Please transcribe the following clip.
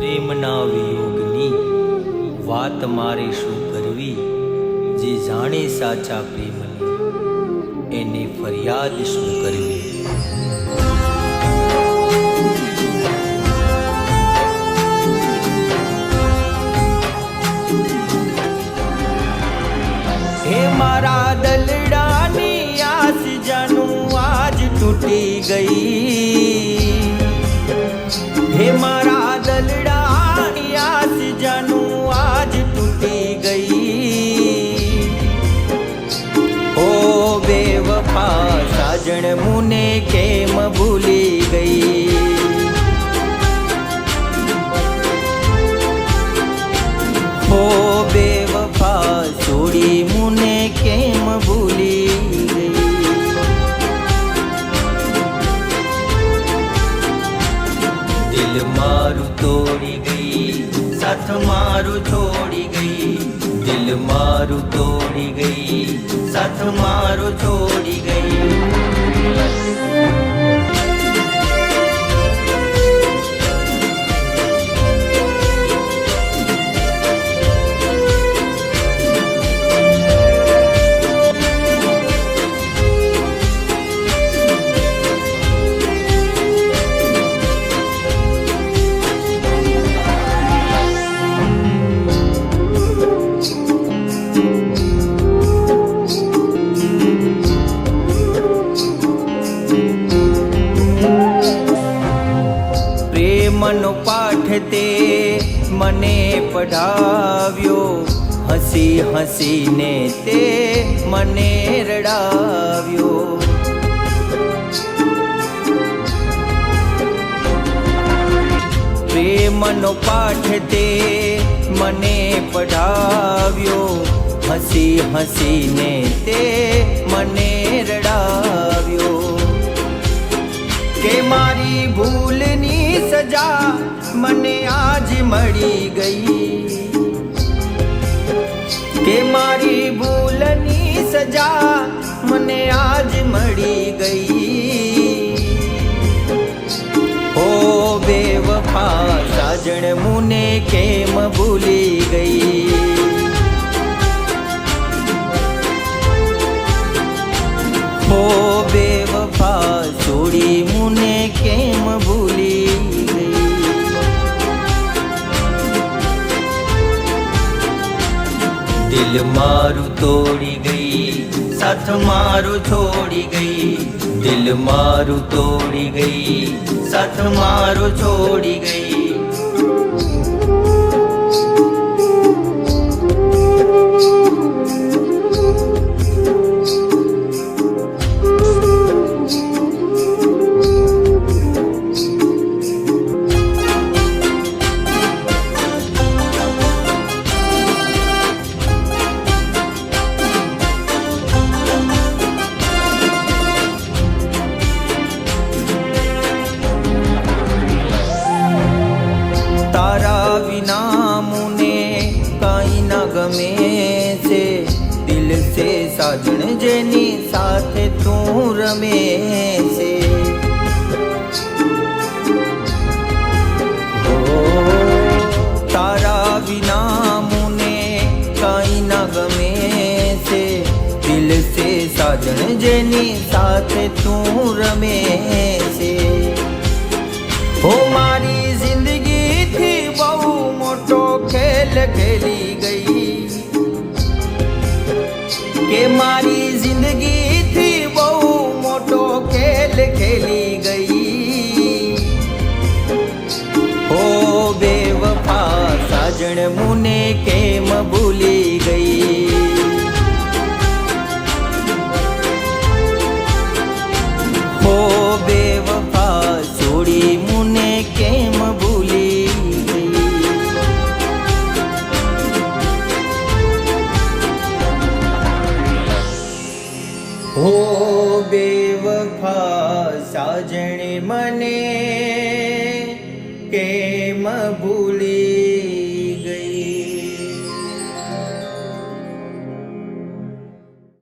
પ્રેમના વિયોગની વાત મારે શું કરવી? જે જાણે સાચા પ્રેમની એને ફરિયાદ શું કરવી? હે મારા દલડાની આસ જાનું આજ તૂટી ગઈ. હે મારા દલડાની આસ જાનું આજ તૂટી ગઈ. ઓ બેવફા સાજણ મુને કેમ ભૂલી ગઈ? ઓ બેવફા છોડી મુને કેમ ભૂલી ગઈ? દિલ મારું તોડી ગઈ, સાથ મારું છોડી ગઈ. દિલ મારું તોડી ગઈ, સાથ મારું છોડી ગઈ. મનો પાઠ તે મને પઢાવ્યો, હસી હસીને તે મને રડાવ્યો. પ્રેમનો પાઠ તે મને પઢાવ્યો, હસી હસીને તે મને રડાવ્યો. કે મારી ભૂલની સજા મને આજ મળી ગઈ. કે મારી ભૂલની સજા મને આજ મળી ગઈ. ઓ બેવફા સાજણ મુને કેમ ભૂલી ગઈ? ઓ બેવફા છોડી મુને કેમ ભૂલી ગઈ? દિલ મારું તોડી ગઈ, સાથ મારું છોડી ગઈ. દિલ મારું તોડી ગઈ, સાથ મારું છોડી ગઈ. તારા વિના મુને કાંઈ ના ગમે છે. દિલ સે સાજણ જેની સાથે તું રમે છે. તારા વિના મુને કાંઈ ના ગમે છે. દિલ સે સાજણ જેની સાથે તું રમે છે. હો મારી જિંદગી બહુ મોટો ખેલ ખેલી ગઈ. કે મારી જિંદગીથી બહુ મોટો ખેલ ખેલી ગઈ. ઓ બેવફા સાજણ મુને કેમ ભૂલી ગઈ? ઓ બેવફા છોડી મુને કેમ ભૂલી ગઈ? હો બેવફા સાજણ મને કેમ ભૂલી